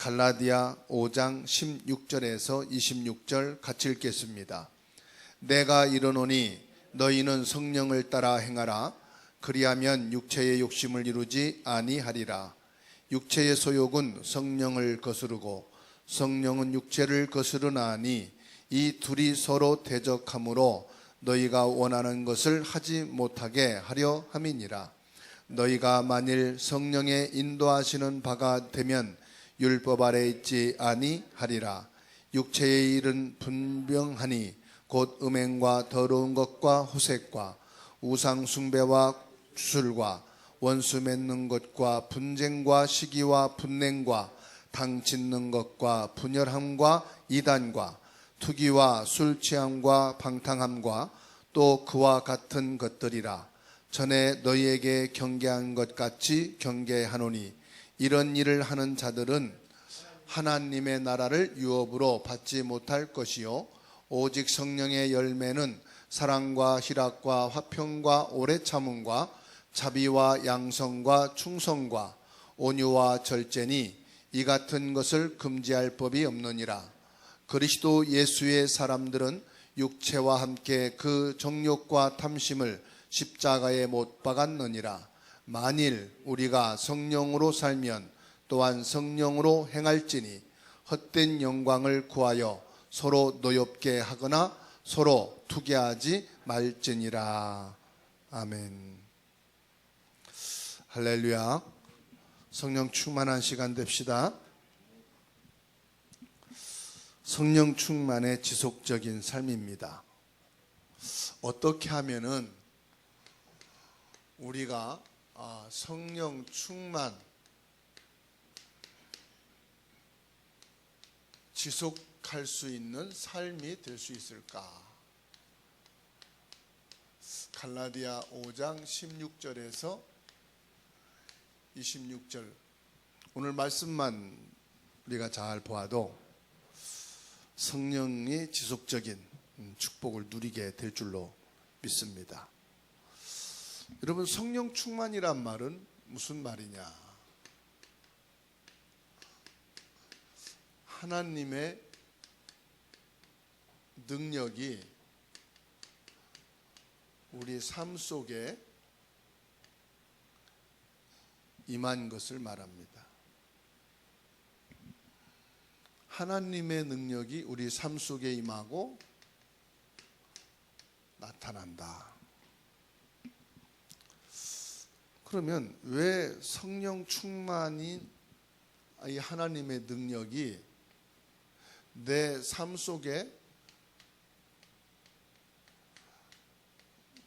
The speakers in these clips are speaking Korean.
갈라디아 5장 16절에서 26절 같이 읽겠습니다. 내가 이르노니 너희는 성령을 따라 행하라. 그리하면 육체의 욕심을 이루지 아니하리라. 육체의 소욕은 성령을 거스르고 성령은 육체를 거스르나니 이 둘이 서로 대적하므로 너희가 원하는 것을 하지 못하게 하려 함이니라. 너희가 만일 성령의 인도하시는 바가 되면 율법 아래 있지 아니하리라. 육체의 일은 분명하니 곧 음행과 더러운 것과 호색과 우상 숭배와 술과 원수 맺는 것과 분쟁과 시기와 분냉과 당 짓는 것과 분열함과 이단과 투기와 술 취함과 방탕함과 또 그와 같은 것들이라. 전에 너희에게 경계한 것 같이 경계하노니 이런 일을 하는 자들은 하나님의 나라를 유업으로 받지 못할 것이요 오직 성령의 열매는 사랑과 희락과 화평과 오래 참음과 자비와 양성과 충성과 온유와 절제니 이 같은 것을 금지할 법이 없느니라. 그리스도 예수의 사람들은 육체와 함께 그 정욕과 탐심을 십자가에 못 박았느니라. 만일 우리가 성령으로 살면 또한 성령으로 행할지니 헛된 영광을 구하여 서로 노엽게 하거나 서로 투기하지 말지니라. 아멘. 할렐루야. 성령 충만한 시간 됩시다. 성령 충만의 지속적인 삶입니다. 어떻게 하면은 우리가 성령 충만 지속할 수 있는 삶이 될 수 있을까? 갈라디아 5장 16절에서 26절 오늘 말씀만 우리가 잘 보아도 성령이 지속적인 축복을 누리게 될 줄로 믿습니다. 여러분, 성령 충만이란 말은 무슨 말이냐? 하나님의 능력이 우리 삶 속에 임한 것을 말합니다. 하나님의 능력이 우리 삶 속에 임하고 나타난다. 그러면 왜 성령 충만인 이 하나님의 능력이 내 삶 속에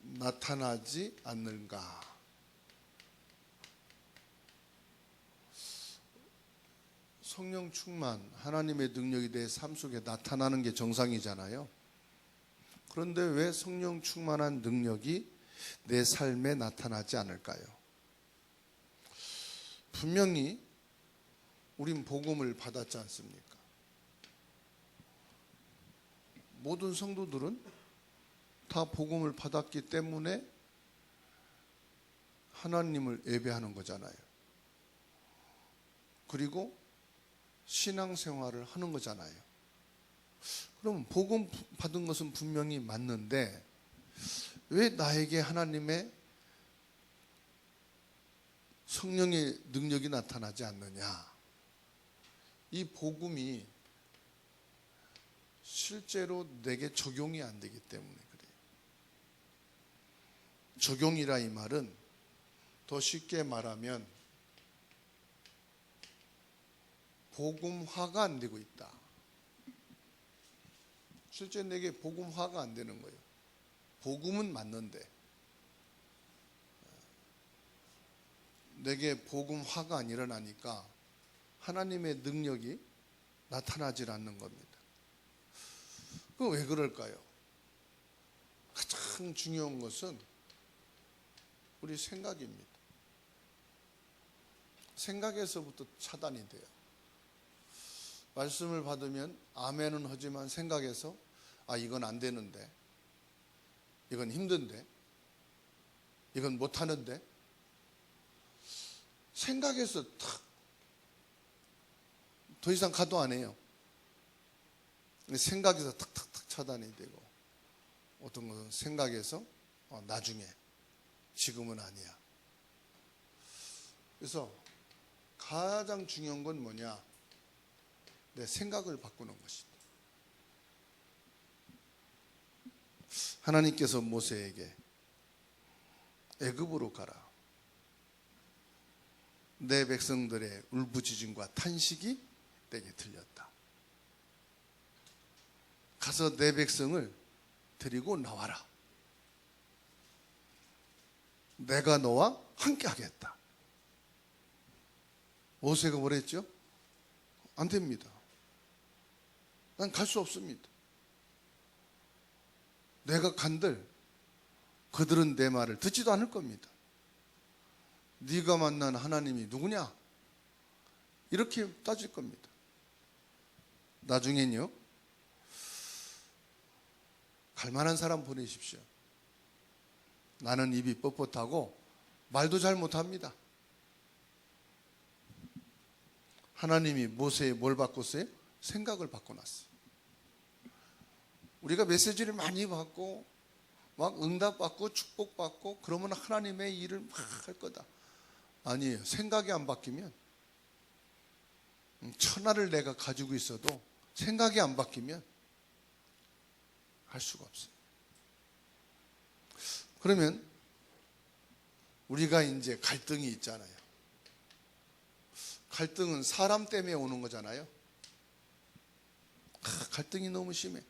나타나지 않는가? 성령 충만, 하나님의 능력이 내 삶 속에 나타나는 게 정상이잖아요. 그런데 왜 성령 충만한 능력이 내 삶에 나타나지 않을까요? 분명히 우린 복음을 받았지 않습니까? 모든 성도들은 다 복음을 받았기 때문에 하나님을 예배하는 거잖아요. 그리고 신앙생활을 하는 거잖아요. 그럼 복음 받은 것은 분명히 맞는데 왜 나에게 하나님의 성령의 능력이 나타나지 않느냐? 이 복음이 실제로 내게 적용이 안 되기 때문에 그래요. 적용이라 이 말은 더 쉽게 말하면 복음화가 안 되고 있다. 실제 내게 복음화가 안 되는 거예요. 복음은 맞는데 내게 복음화가 안 일어나니까 하나님의 능력이 나타나질 않는 겁니다. 그럼 왜 그럴까요? 가장 중요한 것은 우리 생각입니다. 생각에서부터 차단이 돼요. 말씀을 받으면 아멘은 하지만 생각에서 이건 안 되는데, 이건 힘든데, 이건 못하는데, 생각에서 탁 더 이상 가도 안 해요. 생각에서 탁탁탁 차단이 되고, 어떤 것은 생각에서 나중에, 지금은 아니야. 그래서 가장 중요한 건 뭐냐? 내 생각을 바꾸는 것이다. 하나님께서 모세에게 애굽으로 가라. 내 백성들의 울부짖음과 탄식이 내게 들렸다. 가서 내 백성을 데리고 나와라. 내가 너와 함께 하겠다. 모세가 뭐랬죠? 안 됩니다. 난 갈 수 없습니다. 내가 간들 그들은 내 말을 듣지도 않을 겁니다. 네가 만난 하나님이 누구냐? 이렇게 따질 겁니다. 나중엔요, 갈 만한 사람 보내십시오. 나는 입이 뻣뻣하고 말도 잘 못합니다. 하나님이 모세에 뭘 바꿨어요? 생각을 바꿔놨어요. 우리가 메시지를 많이 받고 막 응답받고 축복받고 그러면 하나님의 일을 막 할 거다. 아니에요. 생각이 안 바뀌면, 천하를 내가 가지고 있어도 생각이 안 바뀌면 할 수가 없어요. 그러면 우리가 이제 갈등이 있잖아요. 갈등은 사람 때문에 오는 거잖아요. 갈등이 너무 심해.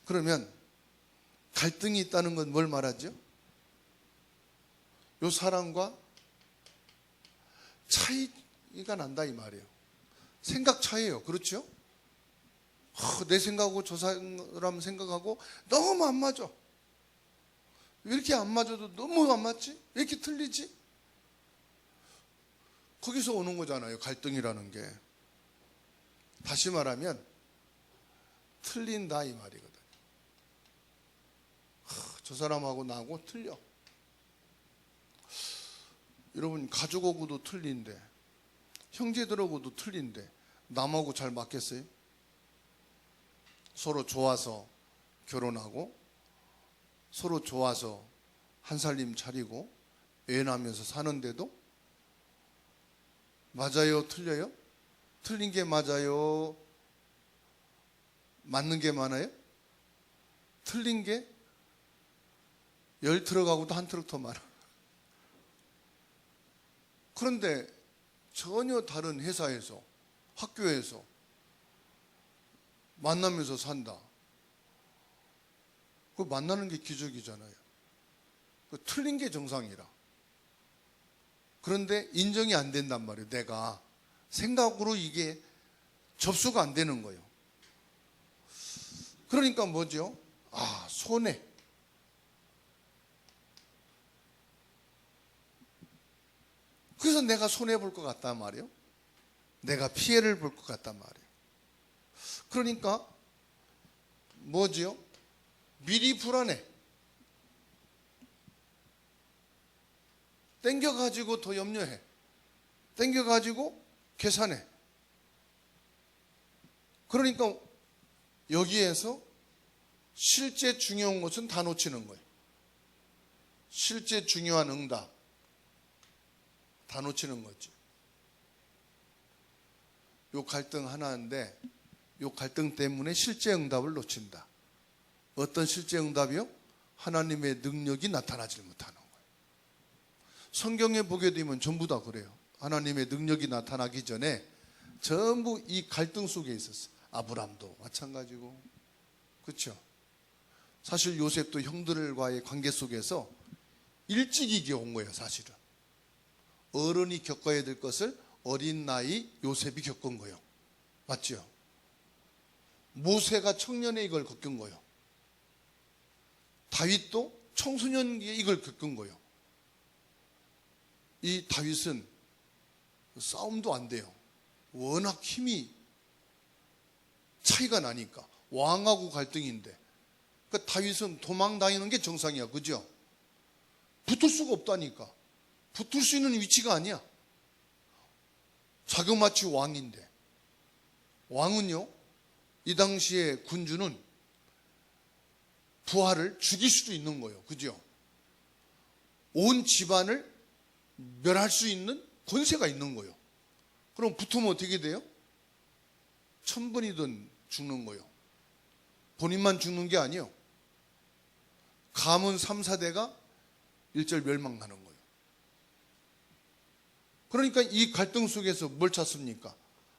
그러면 갈등이 있다는 건 뭘 말하죠? 요 사람과 차이가 난다 이 말이에요. 생각 차이예요. 그렇죠? 내 생각하고 저 사람 생각하고 너무 안 맞아. 왜 이렇게 안 맞아도 너무 안 맞지? 왜 이렇게 틀리지? 거기서 오는 거잖아요. 갈등이라는 게. 다시 말하면 틀린다 이 말이거든. 저 사람하고 나하고 틀려. 여러분, 가족하고도 틀린데, 형제들하고도 틀린데 남하고 잘 맞겠어요? 서로 좋아서 결혼하고 서로 좋아서 한 살림 차리고 애 낳으면서 사는데도 맞아요? 틀려요? 틀린 게 맞아요? 맞는 게 많아요? 틀린 게 10트럭 하고도 한 트럭 더 많아. 그런데 전혀 다른 회사에서, 학교에서 만나면서 산다. 그 만나는 게 기적이잖아요. 그 틀린 게 정상이라. 그런데 인정이 안 된단 말이에요. 내가 생각으로 이게 접수가 안 되는 거예요. 그러니까 뭐죠? 손해. 그래서 내가 손해볼 것 같단 말이에요. 내가 피해를 볼 것 같단 말이에요. 그러니까 뭐지요? 미리 불안해. 땡겨가지고 더 염려해. 땡겨가지고 계산해. 그러니까 여기에서 실제 중요한 것은 다 놓치는 거예요. 실제 중요한 응답 다 놓치는 거죠. 요 갈등 하나인데 요 갈등 때문에 실제 응답을 놓친다. 어떤 실제 응답이요? 하나님의 능력이 나타나지 못하는 거예요. 성경에 보게 되면 전부 다 그래요. 하나님의 능력이 나타나기 전에 전부 이 갈등 속에 있었어요. 아브람도 마찬가지고, 그렇죠? 사실 요셉도 형들과의 관계 속에서 일찍 이겨 온 거예요. 사실은 어른이 겪어야 될 것을 어린 나이 요셉이 겪은 거예요. 맞죠? 모세가 청년에 이걸 겪은 거예요. 다윗도 청소년기에 이걸 겪은 거예요. 이 다윗은 싸움도 안 돼요. 워낙 힘이 차이가 나니까. 왕하고 갈등인데. 그러니까 다윗은 도망다니는 게 정상이야. 그죠? 붙을 수가 없다니까. 붙을 수 있는 위치가 아니야. 자그마치 왕인데, 왕은요, 이 당시에 군주는 부하를 죽일 수도 있는 거예요. 그죠? 온 집안을 멸할 수 있는 권세가 있는 거예요. 그럼 붙으면 어떻게 돼요? 천번이든 죽는 거예요. 본인만 죽는 게 아니에요. 가문 3, 4대가 일절 멸망하는 거예요. 그러니까 이 갈등 속에서 뭘 찾습니까?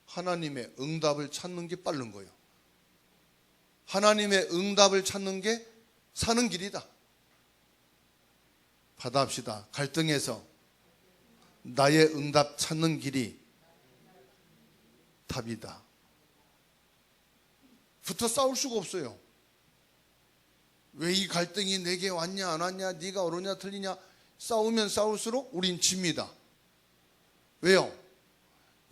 하나님의 응답을 찾는 게 빠른 거예요. 하나님의 응답을 찾는 게 사는 길이다. 받아합시다. 갈등에서 나의 응답 찾는 길이 답이다. 붙어 싸울 수가 없어요. 왜 이 갈등이 내게 왔냐 안 왔냐, 네가 옳으냐 틀리냐, 싸우면 싸울수록 우린 집니다. 왜요?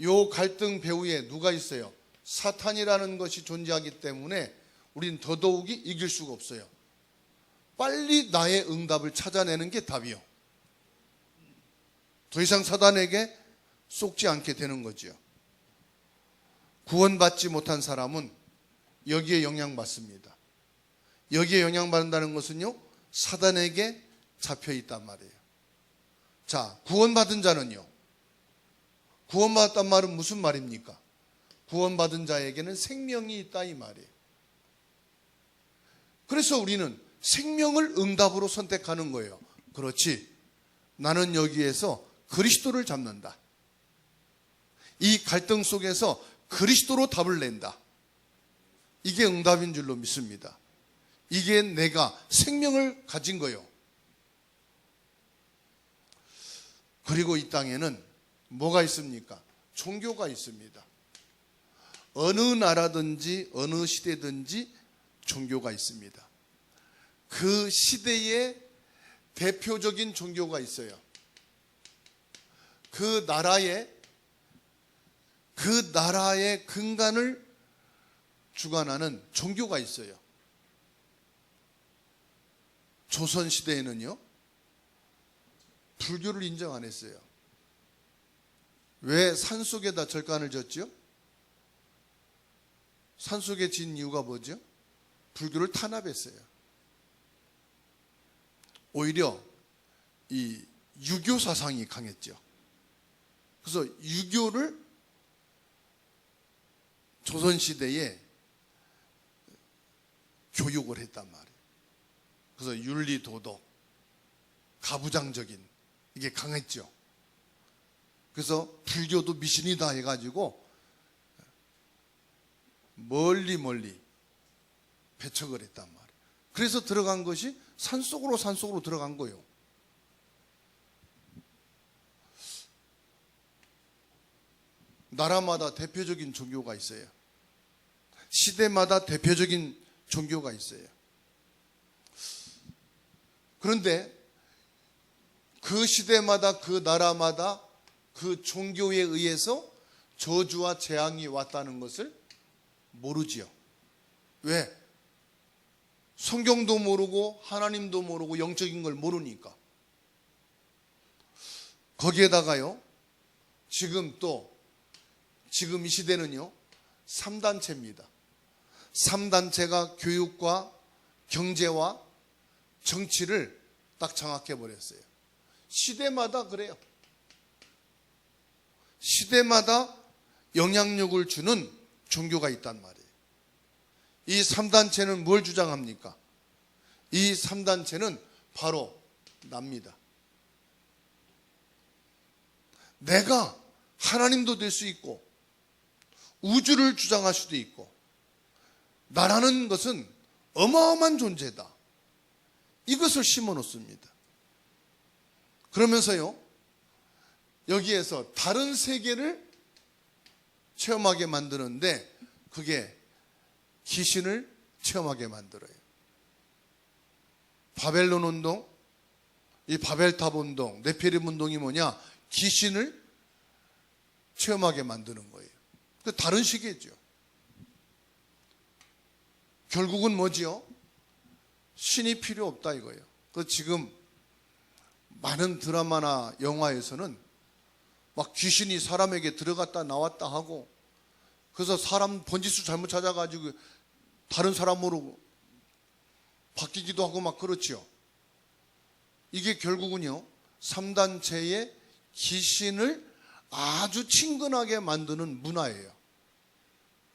요 갈등 배후에 누가 있어요? 사탄이라는 것이 존재하기 때문에 우린 더더욱이 이길 수가 없어요. 빨리 나의 응답을 찾아내는 게 답이요. 더 이상 사단에게 속지 않게 되는 거죠. 구원받지 못한 사람은 여기에 영향받습니다. 여기에 영향받는다는 것은요, 사단에게 잡혀 있단 말이에요. 자, 구원받은 자는요, 구원받았단 말은 무슨 말입니까? 구원받은 자에게는 생명이 있다 이 말이에요. 그래서 우리는 생명을 응답으로 선택하는 거예요. 그렇지, 나는 여기에서 그리스도를 잡는다. 이 갈등 속에서 그리스도로 답을 낸다. 이게 응답인 줄로 믿습니다. 이게 내가 생명을 가진 거예요. 그리고 이 땅에는 뭐가 있습니까? 종교가 있습니다. 어느 나라든지 어느 시대든지 종교가 있습니다. 그 시대의 대표적인 종교가 있어요. 그 나라의 근간을 주관하는 종교가 있어요. 조선시대에는요, 불교를 인정 안 했어요. 왜 산속에다 절간을 졌죠? 산속에 진 이유가 뭐죠? 불교를 탄압했어요. 오히려 이 유교 사상이 강했죠. 그래서 유교를 조선시대에 교육을 했단 말이에요. 그래서 윤리, 도덕, 가부장적인 이게 강했죠. 그래서 불교도 미신이다 해가지고 멀리 배척을 했단 말이에요. 그래서 들어간 것이 산속으로 들어간 거예요. 나라마다 대표적인 종교가 있어요. 시대마다 대표적인 종교가 있어요. 그런데 그 시대마다 그 나라마다 그 종교에 의해서 저주와 재앙이 왔다는 것을 모르지요. 왜? 성경도 모르고 하나님도 모르고 영적인 걸 모르니까. 거기에다가요, 지금 이 시대는요, 3단체입니다. 3단체가 교육과 경제와 정치를 딱 장악해 버렸어요. 시대마다 그래요. 시대마다 영향력을 주는 종교가 있단 말이에요. 이 3단체는 뭘 주장합니까? 이 3단체는 바로 납니다. 내가 하나님도 될 수 있고 우주를 주장할 수도 있고, 나라는 것은 어마어마한 존재다. 이것을 심어 놓습니다. 그러면서요, 여기에서 다른 세계를 체험하게 만드는데, 그게 귀신을 체험하게 만들어요. 바벨론 운동, 이 바벨탑 운동, 네피림 운동이 뭐냐? 귀신을 체험하게 만드는 거예요. 다른 시계죠. 결국은 뭐지요? 신이 필요 없다 이거예요. 지금 많은 드라마나 영화에서는 막 귀신이 사람에게 들어갔다 나왔다 하고, 그래서 사람 번지수 잘못 찾아가지고 다른 사람으로 바뀌기도 하고 막 그렇지요. 이게 결국은요, 3단체의 귀신을 아주 친근하게 만드는 문화예요.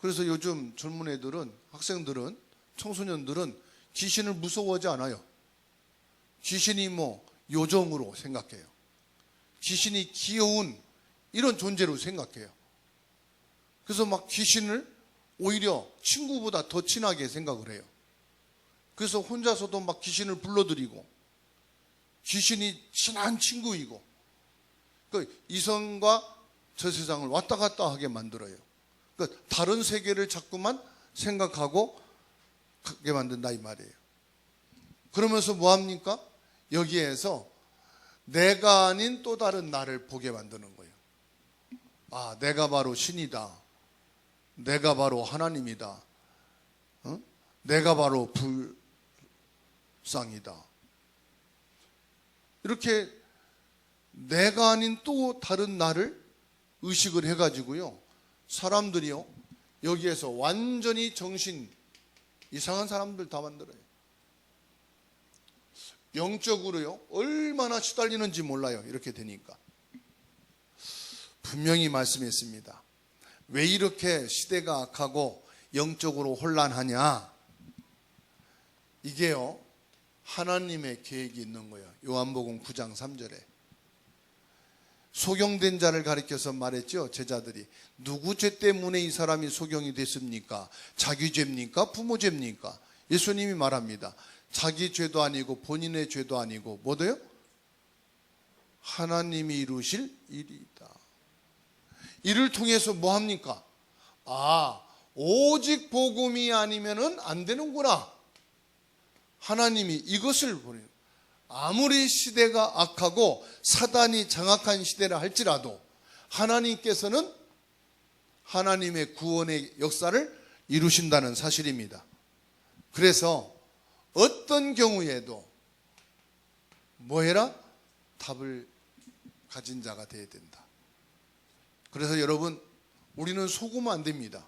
그래서 요즘 젊은 애들은, 학생들은, 청소년들은 귀신을 무서워하지 않아요. 귀신이 뭐 요정으로 생각해요. 귀신이 귀여운 이런 존재로 생각해요. 그래서 막 귀신을 오히려 친구보다 더 친하게 생각을 해요. 그래서 혼자서도 막 귀신을 불러들이고, 귀신이 친한 친구이고, 그러니까 이성과 저 세상을 왔다 갔다 하게 만들어요. 그러니까 다른 세계를 자꾸만 생각하고 가게 만든다 이 말이에요. 그러면서 뭐합니까? 여기에서 내가 아닌 또 다른 나를 보게 만드는 거예요. 아, 내가 바로 신이다. 내가 바로 하나님이다. 내가 바로 불상이다. 이렇게 내가 아닌 또 다른 나를 의식을 해가지고요, 사람들이요, 여기에서 완전히 정신 이상한 사람들 다 만들어요. 영적으로요, 얼마나 시달리는지 몰라요. 이렇게 되니까. 분명히 말씀했습니다. 왜 이렇게 시대가 악하고 영적으로 혼란하냐? 이게요, 하나님의 계획이 있는 거예요. 요한복음 9장 3절에 소경된 자를 가리켜서 말했죠. 제자들이 누구 죄 때문에 이 사람이 소경이 됐습니까? 자기 죄입니까? 부모 죄입니까? 예수님이 말합니다. 자기 죄도 아니고 본인의 죄도 아니고 뭐래요? 하나님이 이루실 일이다. 이를 통해서 뭐 합니까? 아, 오직 복음이 아니면은 안 되는구나. 하나님이 이것을 보내요. 아무리 시대가 악하고 사단이 장악한 시대라 할지라도 하나님께서는 하나님의 구원의 역사를 이루신다는 사실입니다. 그래서 어떤 경우에도 뭐 해라? 답을 가진 자가 되어야 된다. 그래서 여러분, 우리는 속으면 안 됩니다.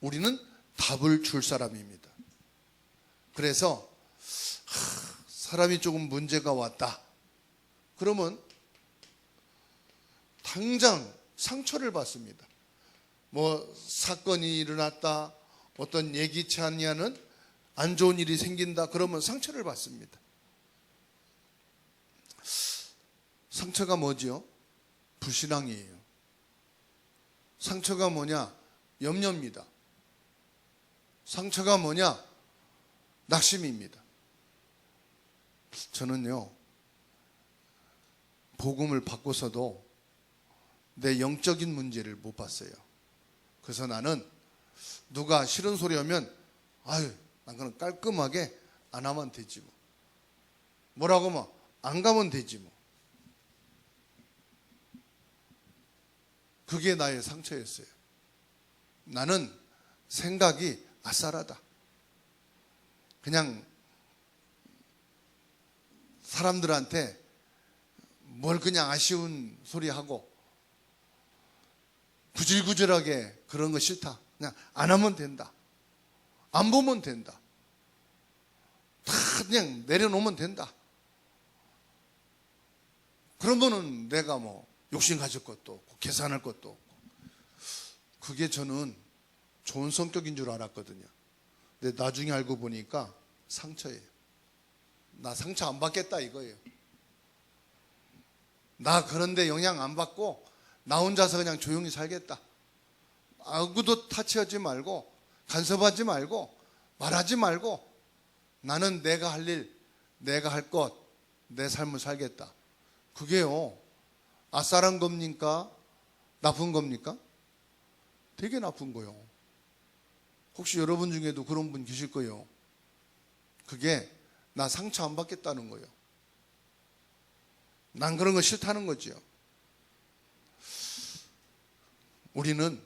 우리는 답을 줄 사람입니다. 그래서 사람이 조금 문제가 왔다. 그러면 당장 상처를 받습니다. 뭐 사건이 일어났다, 어떤 예기치 않냐는 안 좋은 일이 생긴다, 그러면 상처를 받습니다. 상처가 뭐지요? 불신앙이에요. 상처가 뭐냐? 염려입니다. 상처가 뭐냐? 낙심입니다. 저는요, 복음을 받고서도 내 영적인 문제를 못 봤어요. 그래서 나는 누가 싫은 소리 하면 아유, 난 그냥 깔끔하게 안 하면 되지 뭐. 뭐라고 하면 안 가면 되지 뭐. 그게 나의 상처였어요. 나는 생각이 아싸라다. 그냥 사람들한테 뭘 그냥 아쉬운 소리 하고 구질구질하게 그런 거 싫다. 그냥 안 하면 된다. 안 보면 된다. 다 그냥 내려놓으면 된다. 그러면은 내가 뭐 욕심 가질 것도 없고 계산할 것도 없고. 그게 저는 좋은 성격인 줄 알았거든요. 근데 나중에 알고 보니까 상처예요. 나 상처 안 받겠다 이거예요. 나 그런데 영향 안 받고 나 혼자서 그냥 조용히 살겠다. 아무도 타치하지 말고 간섭하지 말고 말하지 말고 나는 내가 할 일, 내가 할 것, 내 삶을 살겠다. 그게요, 아싸란 겁니까? 나쁜 겁니까? 되게 나쁜 거요. 혹시 여러분 중에도 그런 분 계실 거예요. 그게 나 상처 안 받겠다는 거예요. 난 그런 거 싫다는 거죠. 우리는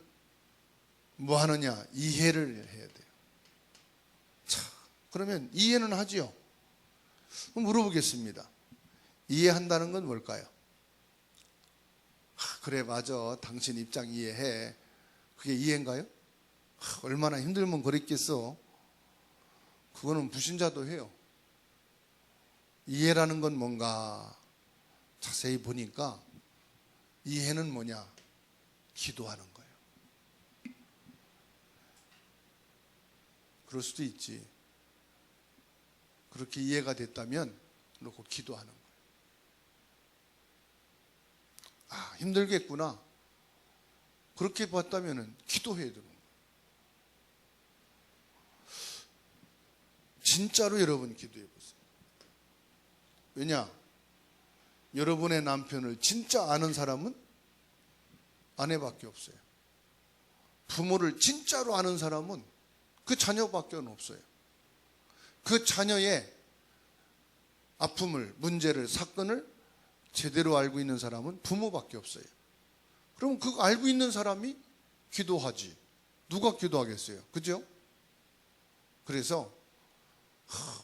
뭐 하느냐? 이해를 해야 돼요. 자, 그러면 이해는 하지요. 물어보겠습니다. 이해한다는 건 뭘까요? 그래 맞아, 당신 입장 이해해. 그게 이해인가요? 얼마나 힘들면 그랬겠어. 그거는 불신자도 해요. 이해라는 건 뭔가 자세히 보니까 이해는 뭐냐? 기도하는 거예요. 그럴 수도 있지. 그렇게 이해가 됐다면 놓고 기도하는 거예요. 아, 힘들겠구나. 그렇게 봤다면 기도해야 되는 거예요. 진짜로 여러분 기도해 보세요. 왜냐? 여러분의 남편을 진짜 아는 사람은 아내밖에 없어요. 부모를 진짜로 아는 사람은 그 자녀밖에 없어요. 그 자녀의 아픔을, 문제를, 사건을 제대로 알고 있는 사람은 부모밖에 없어요. 그럼 그거 알고 있는 사람이 기도하지. 누가 기도하겠어요? 그죠? 그래서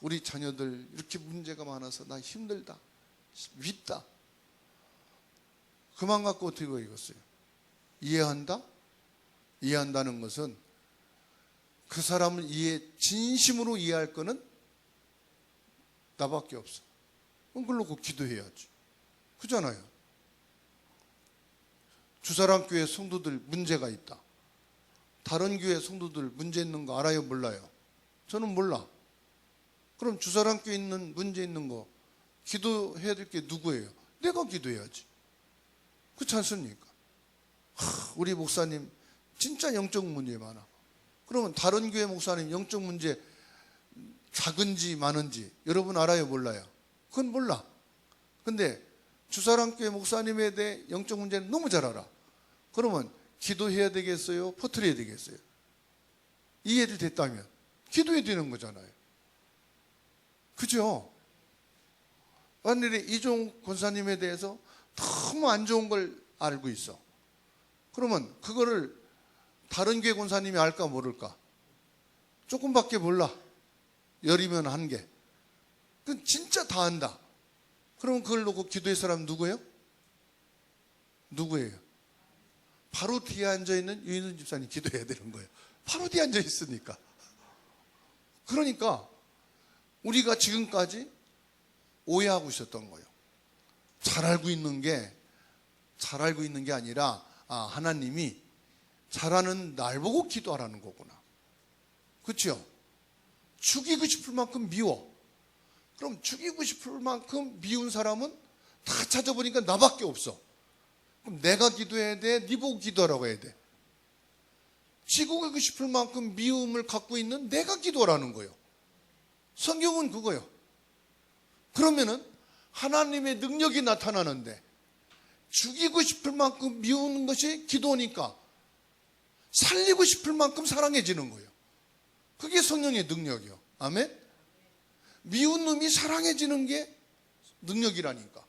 우리 자녀들 이렇게 문제가 많아서 나 힘들다, 밉다. 그만 갖고 어떻게 이겼어요? 이해한다? 이해한다는 것은 그 사람을 진심으로 이해할 거는 나밖에 없어. 그럼 그걸 놓고 기도해야지. 그잖아요. 주사랑 교회 성도들 문제가 있다. 다른 교회 성도들 문제 있는 거 알아요? 몰라요? 저는 몰라. 그럼 주사랑 교회 있는 문제 있는 거 기도해야 될 게 누구예요? 내가 기도해야지. 그렇지 않습니까? 우리 목사님 진짜 영적 문제 많아. 그러면 다른 교회 목사님 영적 문제 작은지 많은지 여러분 알아요? 몰라요? 그건 몰라. 근데 주사랑교회 목사님에 대해 영적 문제는 너무 잘 알아. 그러면 기도해야 되겠어요? 퍼뜨려야 되겠어요? 이해를 됐다면 기도해야 되는 거잖아요. 그죠? 만일에 이종 권사님에 대해서 너무 안 좋은 걸 알고 있어. 그러면 그거를 다른 교회 권사님이 알까 모를까? 조금밖에 몰라. 열이면 한 개. 그건 진짜 다 안다. 그러면 그걸 놓고 기도할 사람 누구예요? 누구예요? 바로 뒤에 앉아있는 유인순 집사님 기도해야 되는 거예요. 바로 뒤에 앉아있으니까. 그러니까 우리가 지금까지 오해하고 있었던 거예요. 잘 알고 있는 게 아니라 하나님이 잘하는 날 보고 기도하라는 거구나. 그렇죠? 죽이고 싶을 만큼 미워. 그럼 죽이고 싶을 만큼 미운 사람은 다 찾아보니까 나밖에 없어. 그럼 내가 기도해야 돼? 네 보고 기도하라고 해야 돼? 죽이고 싶을 만큼 미움을 갖고 있는 내가 기도하라는 거예요. 성경은 그거예요. 그러면은 하나님의 능력이 나타나는데 죽이고 싶을 만큼 미우는 것이 기도니까 살리고 싶을 만큼 사랑해지는 거예요. 그게 성령의 능력이요. 아멘? 미운 놈이 사랑해지는 게 능력이라니까.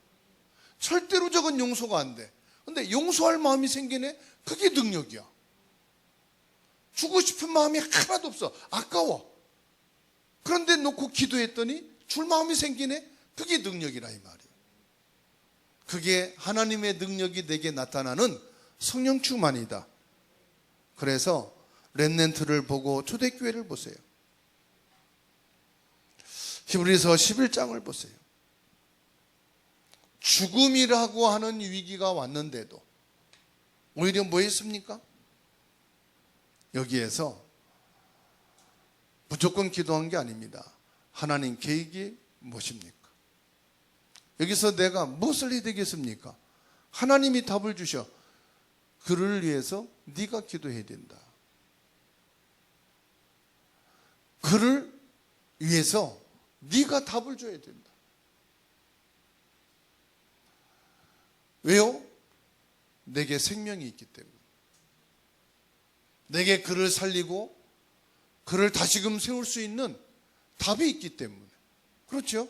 절대로 저건 용서가 안 돼. 근데 용서할 마음이 생기네? 그게 능력이야. 주고 싶은 마음이 하나도 없어. 아까워. 그런데 놓고 기도했더니 줄 마음이 생기네? 그게 능력이라 이 말이에요. 그게 하나님의 능력이 내게 나타나는 성령 충만이다. 그래서 렘넌트를 보고 초대교회를 보세요. 히브리서 11장을 보세요. 죽음이라고 하는 위기가 왔는데도 오히려 뭐 했습니까? 여기에서 무조건 기도한 게 아닙니다. 하나님 계획이 무엇입니까? 여기서 내가 무엇을 해야 되겠습니까? 하나님이 답을 주셔. 그를 위해서 네가 기도해야 된다. 그를 위해서 네가 답을 줘야 된다. 왜요? 내게 생명이 있기 때문에. 내게 그를 살리고 그를 다시금 세울 수 있는 답이 있기 때문에. 그렇죠?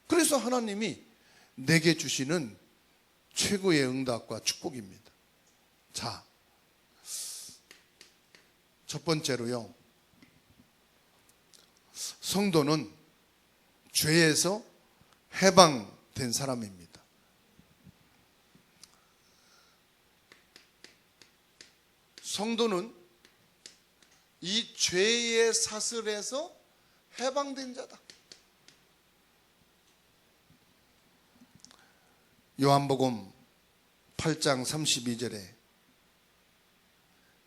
그래서 하나님이 내게 주시는 최고의 응답과 축복입니다. 자, 첫 번째로요. 성도는 죄에서 해방된 사람입니다. 성도는 이 죄의 사슬에서 해방된 자다. 요한복음 8장 32절에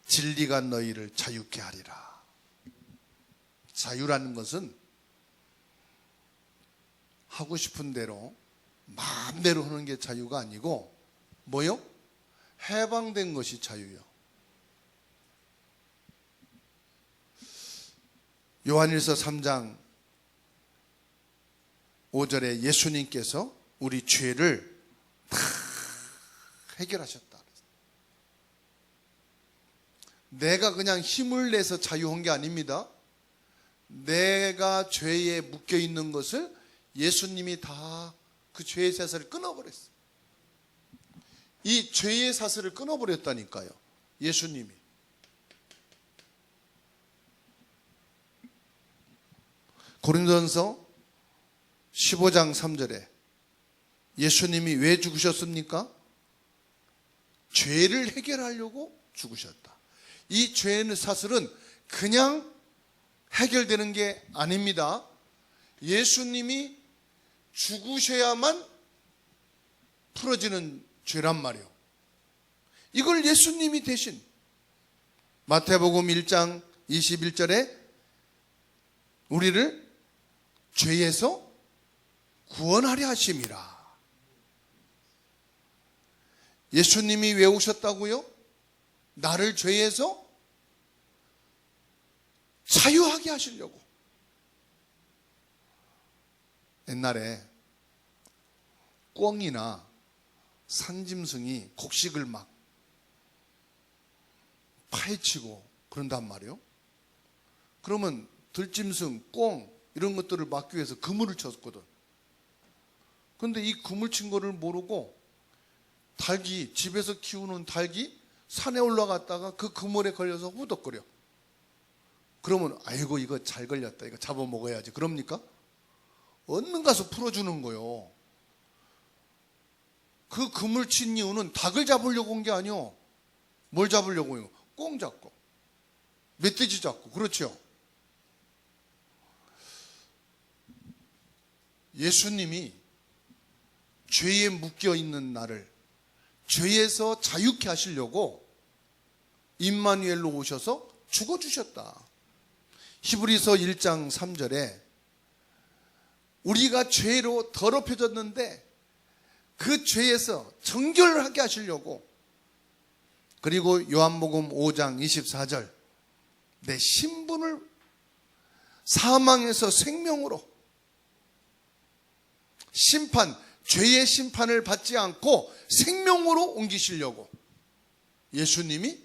진리가 너희를 자유케 하리라. 자유라는 것은 하고 싶은 대로 마음대로 하는 게 자유가 아니고 뭐요? 해방된 것이 자유요. 요한일서 3장 5절에 예수님께서 우리 죄를 다 해결하셨다. 내가 그냥 힘을 내서 자유한 게 아닙니다. 내가 죄에 묶여 있는 것을 예수님이 다 그 죄의 사슬을 끊어버렸어요. 이 죄의 사슬을 끊어버렸다니까요. 예수님이. 고린도전서 15장 3절에 예수님이 왜 죽으셨습니까? 죄를 해결하려고 죽으셨다. 이 죄의 사슬은 그냥 해결되는 게 아닙니다. 예수님이 죽으셔야만 풀어지는 죄란 말이에요. 이걸 예수님이 대신 마태복음 1장 21절에 우리를 죄에서 구원하려 하심이라. 예수님이 왜 오셨다고요? 나를 죄에서 자유하게 하시려고. 옛날에 꿩이나 산짐승이 곡식을 막 파헤치고 그런단 말이에요. 그러면 들짐승, 꿩 이런 것들을 막기 위해서 그물을 쳤거든. 그런데 이 그물 친 거를 모르고 닭이, 집에서 키우는 닭이 산에 올라갔다가 그 그물에 걸려서 후덕거려. 그러면 아이고 이거 잘 걸렸다, 이거 잡아먹어야지. 그럽니까? 얼른 가서 풀어주는 거요. 그 그물 친 이유는 닭을 잡으려고 온 게 아니요. 뭘 잡으려고 해요? 꿩 잡고 멧돼지 잡고. 그렇죠. 예수님이 죄에 묶여 있는 나를 죄에서 자유케 하시려고 임마누엘로 오셔서 죽어주셨다. 히브리서 1장 3절에 우리가 죄로 더럽혀졌는데 그 죄에서 정결하게 하시려고, 그리고 요한복음 5장 24절 내 신분을 사망에서 생명으로 심판, 죄의 심판을 받지 않고 생명으로 옮기시려고 예수님이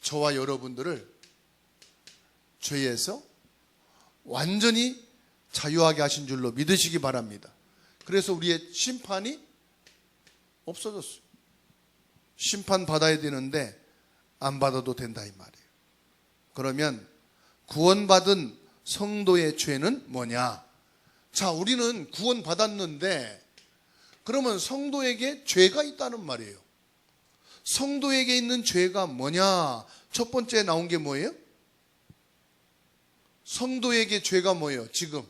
저와 여러분들을 죄에서 완전히 자유하게 하신 줄로 믿으시기 바랍니다. 그래서 우리의 심판이 없어졌어요. 심판 받아야 되는데 안 받아도 된다 이 말이에요. 그러면 구원받은 성도의 죄는 뭐냐? 자, 우리는 구원받았는데 그러면 성도에게 죄가 있다는 말이에요. 성도에게 있는 죄가 뭐냐? 첫 번째 나온 게 뭐예요? 성도에게 죄가 뭐예요? 지금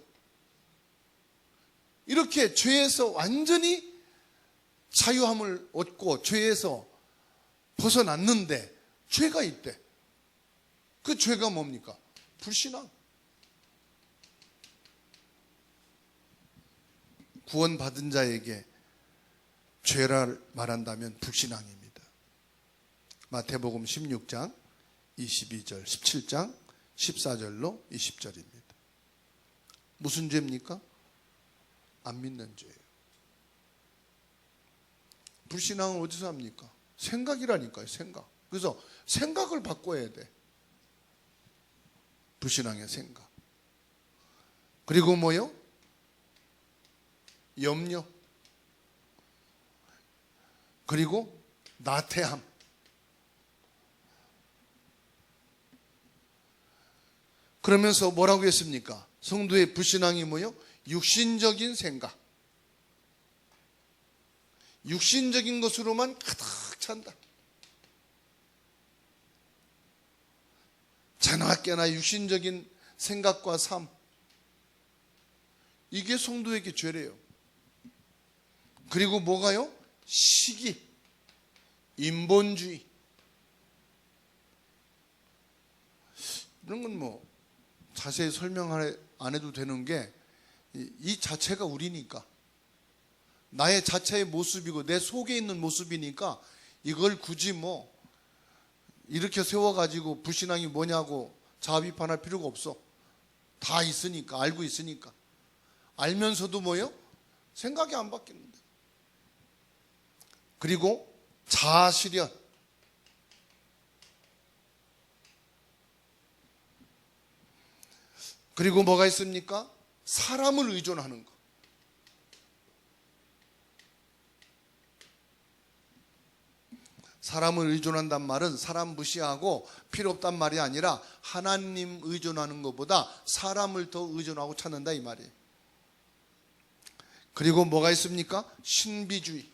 이렇게 죄에서 완전히 자유함을 얻고 죄에서 벗어났는데 죄가 있대. 그 죄가 뭡니까? 불신앙. 구원받은 자에게 죄라 말한다면 불신앙입니다. 마태복음 16장 22절, 17장 14절로 20절입니다. 무슨 죄입니까? 안 믿는 죄예요. 불신앙은 어디서 합니까? 생각이라니까요. 생각. 그래서 생각을 바꿔야 돼. 불신앙의 생각. 그리고 뭐요? 염려. 그리고 나태함. 그러면서 뭐라고 했습니까? 성도의 불신앙이 뭐요? 육신적인 생각. 육신적인 것으로만 가득 찬다. 자나깨나 육신적인 생각과 삶, 이게 성도에게 죄래요. 그리고 뭐가요? 시기, 인본주의. 이런 건 뭐 자세히 설명 안 해도 되는 게 이 자체가 우리니까, 나의 자체의 모습이고 내 속에 있는 모습이니까 이걸 굳이 뭐 이렇게 세워가지고 불신앙이 뭐냐고 자비판할 필요가 없어. 다 있으니까, 알고 있으니까. 알면서도 뭐요? 생각이 안 바뀌는데. 그리고 자아실현. 그리고 뭐가 있습니까? 사람을 의존하는 거. 사람을 의존한단 말은 사람 무시하고 필요 없단 말이 아니라 하나님 의존하는 것보다 사람을 더 의존하고 찾는다 이 말이에요. 그리고 뭐가 있습니까? 신비주의.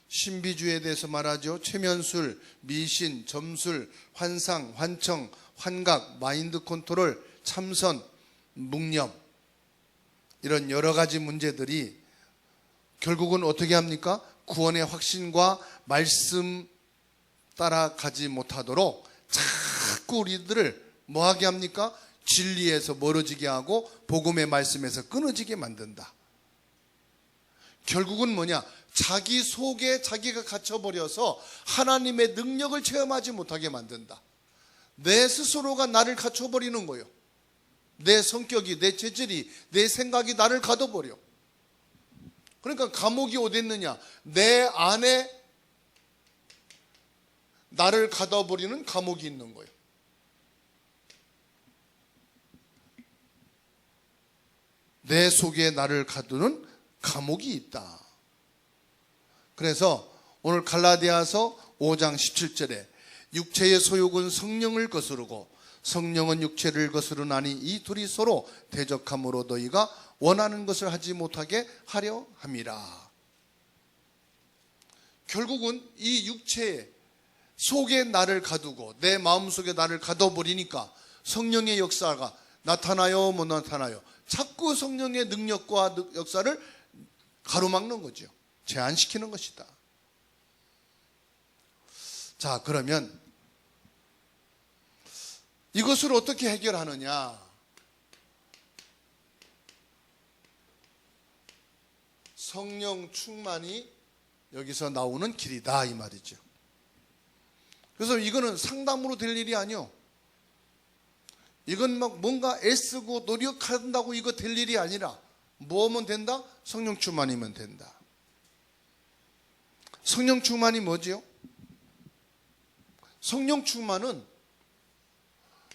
신비주의에 대해서 말하죠. 최면술, 미신, 점술, 환상, 환청, 환각, 마인드 컨트롤, 참선, 묵념, 이런 여러 가지 문제들이 결국은 어떻게 합니까? 구원의 확신과 말씀 따라가지 못하도록 자꾸 우리들을 뭐하게 합니까? 진리에서 멀어지게 하고 복음의 말씀에서 끊어지게 만든다. 결국은 뭐냐? 자기 속에 자기가 갇혀버려서 하나님의 능력을 체험하지 못하게 만든다. 내 스스로가 나를 갇혀버리는 거예요. 내 성격이, 내 체질이, 내 생각이 나를 가둬버려. 그러니까 감옥이 어디 있느냐? 내 안에 나를 가둬버리는 감옥이 있는 거예요. 내 속에 나를 가두는 감옥이 있다. 그래서 오늘 갈라디아서 5장 17절에 육체의 소욕은 성령을 거스르고 성령은 육체를 거스르나니 이 둘이 서로 대적함으로 너희가 원하는 것을 하지 못하게 하려 함이라. 결국은 이 육체 속에 나를 가두고 내 마음속에 나를 가둬버리니까 성령의 역사가 나타나요, 못 나타나요? 자꾸 성령의 능력과 역사를 가로막는 거죠. 제한시키는 것이다. 자, 그러면 이것을 어떻게 해결하느냐? 성령 충만이 여기서 나오는 길이다 이 말이죠. 그래서 이거는 상담으로 될 일이 아니요. 이건 막 뭔가 애쓰고 노력한다고 이거 될 일이 아니라 뭐면 된다? 성령 충만이면 된다. 성령 충만이 뭐지요? 성령 충만은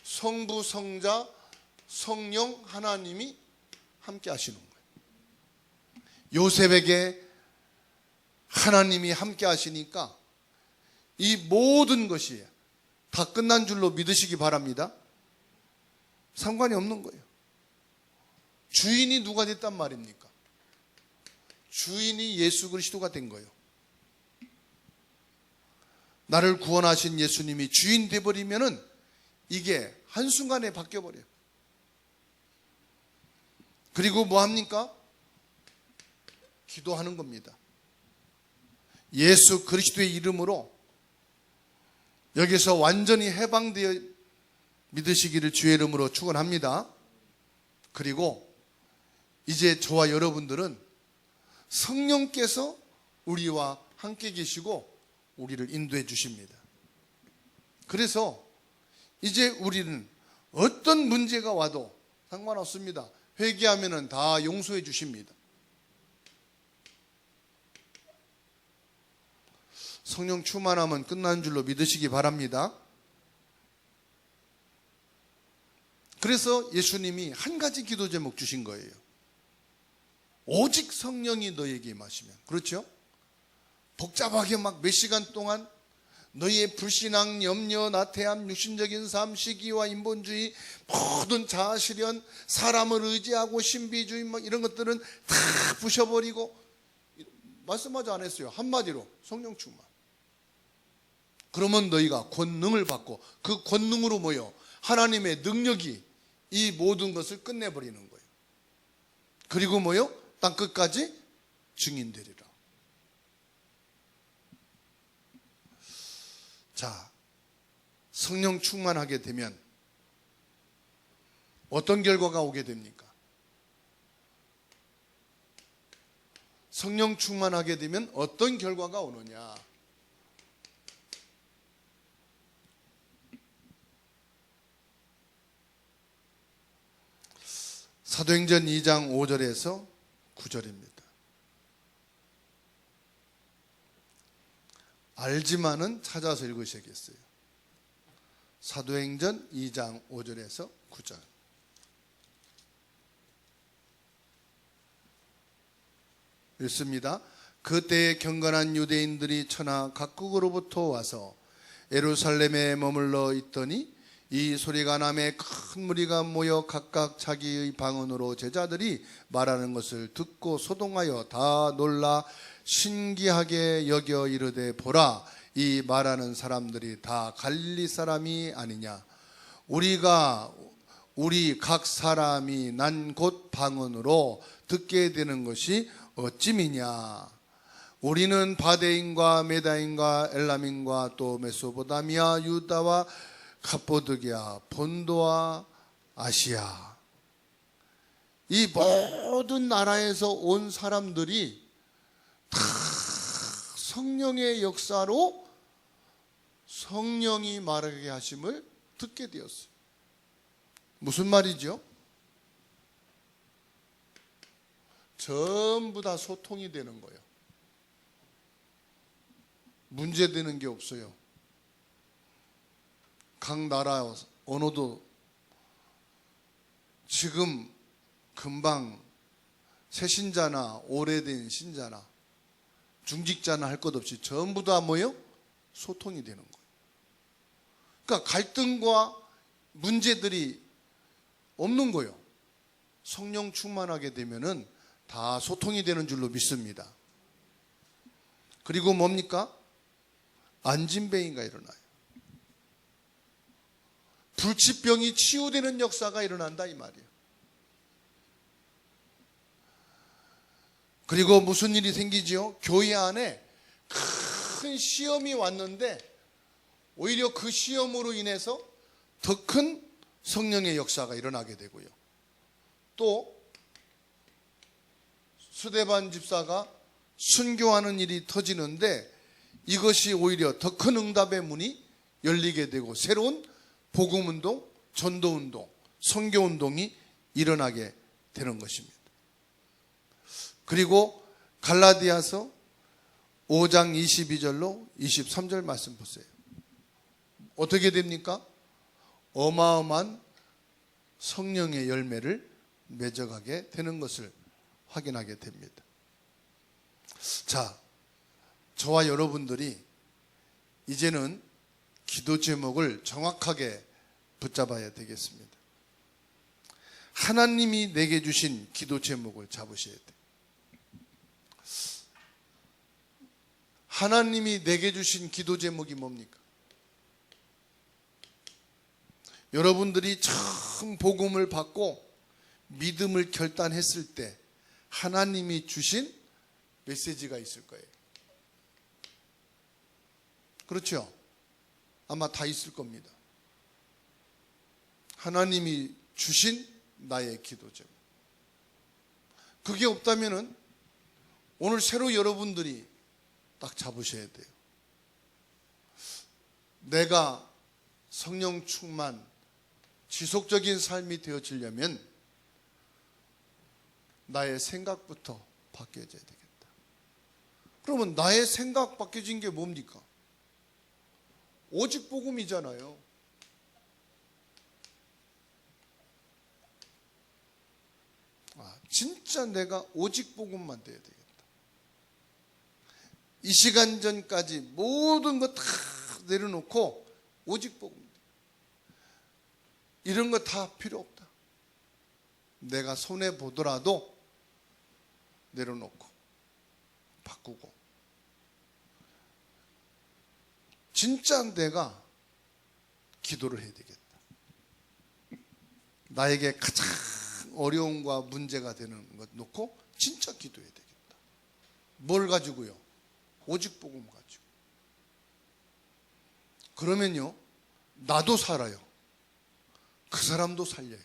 성부, 성자, 성령 하나님이 함께 하시는 거예요. 요셉에게 하나님이 함께 하시니까 이 모든 것이 다 끝난 줄로 믿으시기 바랍니다. 상관이 없는 거예요. 주인이 누가 됐단 말입니까? 주인이 예수 그리스도가 된 거예요. 나를 구원하신 예수님이 주인 돼버리면은 이게 한순간에 바뀌어버려요. 그리고 뭐 합니까? 기도하는 겁니다. 예수 그리스도의 이름으로 여기서 완전히 해방되어 믿으시기를 주의 이름으로 축원합니다. 그리고 이제 저와 여러분들은 성령께서 우리와 함께 계시고 우리를 인도해 주십니다. 그래서 이제 우리는 어떤 문제가 와도 상관없습니다. 회개하면 다 용서해 주십니다. 성령 충만하면 끝난 줄로 믿으시기 바랍니다. 그래서 예수님이 한 가지 기도 제목 주신 거예요. 오직 성령이 너에게 임하시면. 그렇죠? 복잡하게 막 몇 시간 동안 너희의 불신앙, 염려, 나태함, 육신적인 삶, 시기와 인본주의, 모든 자아실현, 사람을 의지하고 신비주의 막 이런 것들은 다 부셔버리고 말씀하지 않았어요. 한마디로 성령 충만. 그러면 너희가 권능을 받고 그 권능으로 뭐요? 하나님의 능력이 이 모든 것을 끝내버리는 거예요. 그리고 뭐요? 땅 끝까지 증인되리라. 자, 성령 충만하게 되면 어떤 결과가 오게 됩니까? 성령 충만하게 되면 어떤 결과가 오느냐? 사도행전 2장 5절에서 9절입니다. 알지만은 찾아서 읽으셔야겠어요. 사도행전 2장 5절에서 9절. 읽습니다. 그때에 경건한 유대인들이 천하 각국으로부터 와서 예루살렘에 머물러 있더니 이 소리가 나매 큰 무리가 모여 각각 자기의 방언으로 제자들이 말하는 것을 듣고 소동하여 다 놀라 신기하게 여겨 이르되 보라, 이 말하는 사람들이 다 갈릴리 사람이 아니냐? 우리 각 사람이 난 곧 방언으로 듣게 되는 것이 어찌미냐? 우리는 바데인과 메다인과 엘람인과 또 메소포타미아, 유다와 갑보드기아, 본도와 아시아, 이 모든 나라에서 온 사람들이 다 성령의 역사로 성령이 말하게 하심을 듣게 되었어요. 무슨 말이죠? 전부 다 소통이 되는 거예요. 문제되는 게 없어요. 각 나라 언어도 지금 금방 새신자나 오래된 신자나 중직자나 할 것 없이 전부 다 뭐예요? 소통이 되는 거예요. 그러니까 갈등과 문제들이 없는 거예요. 성령 충만하게 되면은 다 소통이 되는 줄로 믿습니다. 그리고 뭡니까? 안진뱅이가 일어나요. 불치병이 치유되는 역사가 일어난다 이 말이에요. 그리고 무슨 일이 생기지요? 교회 안에 큰 시험이 왔는데 오히려 그 시험으로 인해서 더 큰 성령의 역사가 일어나게 되고요. 또 스데반 집사가 순교하는 일이 터지는데 이것이 오히려 더 큰 응답의 문이 열리게 되고 새로운 복음운동, 전도운동, 선교운동이 일어나게 되는 것입니다. 그리고 갈라디아서 5장 22절로 23절 말씀 보세요. 어떻게 됩니까? 어마어마한 성령의 열매를 맺어가게 되는 것을 확인하게 됩니다. 자, 저와 여러분들이 이제는 기도 제목을 정확하게 붙잡아야 되겠습니다. 하나님이 내게 주신 기도 제목을 잡으셔야 돼요. 하나님이 내게 주신 기도 제목이 뭡니까? 여러분들이 처음 복음을 받고 믿음을 결단했을 때 하나님이 주신 메시지가 있을 거예요. 그렇죠? 아마 다 있을 겁니다. 하나님이 주신 나의 기도 제목. 그게 없다면은 오늘 새로 여러분들이 딱 잡으셔야 돼요. 내가 성령 충만, 지속적인 삶이 되어지려면 나의 생각부터 바뀌어져야 되겠다. 그러면 나의 생각 바뀌어진 게 뭡니까? 오직 복음이잖아요. 진짜 내가 오직 복음만 돼야 되겠다. 이 시간 전까지 모든 거 다 내려놓고 오직 복음. 이런 거 다 필요 없다. 내가 손해 보더라도 내려놓고 바꾸고 진짜 내가 기도를 해야 되겠다. 나에게 가장 어려움과 문제가 되는 것 놓고 진짜 기도해야 되겠다. 뭘 가지고요? 오직 복음 가지고. 그러면요, 나도 살아요. 그 사람도 살려요.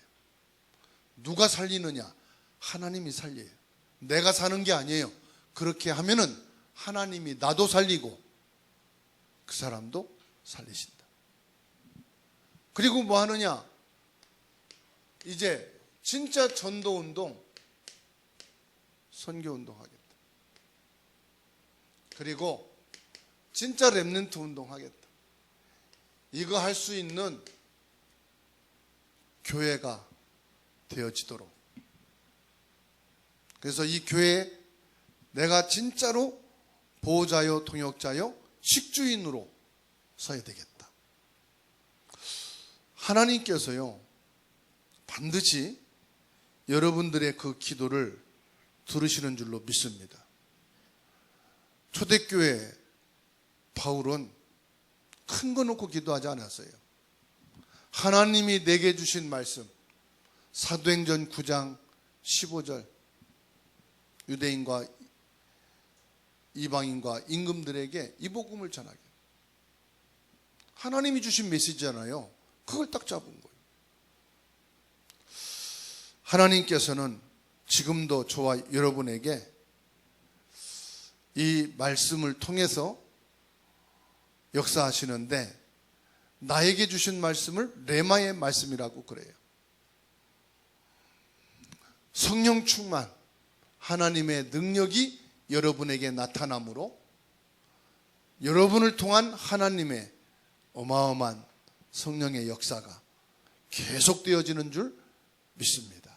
누가 살리느냐? 하나님이 살려요. 내가 사는 게 아니에요. 그렇게 하면은 하나님이 나도 살리고 그 사람도 살리신다. 그리고 뭐 하느냐? 이제 진짜 전도운동, 선교운동 하겠다. 그리고 진짜 렘넌트 운동 하겠다. 이거 할 수 있는 교회가 되어지도록. 그래서 이 교회에 내가 진짜로 보호자요, 동역자요, 식주인으로 서야 되겠다. 하나님께서요, 반드시 여러분들의 그 기도를 들으시는 줄로 믿습니다. 초대교회 바울은 큰 거 놓고 기도하지 않았어요. 하나님이 내게 주신 말씀, 사도행전 9장 15절, 유대인과 이방인과 임금들에게 이 복음을 전하게. 하나님이 주신 메시지잖아요. 그걸 딱 잡은 거예요. 하나님께서는 지금도 저와 여러분에게 이 말씀을 통해서 역사하시는데, 나에게 주신 말씀을 레마의 말씀이라고 그래요. 성령 충만, 하나님의 능력이 여러분에게 나타나므로 여러분을 통한 하나님의 어마어마한 성령의 역사가 계속되어지는 줄 믿습니다.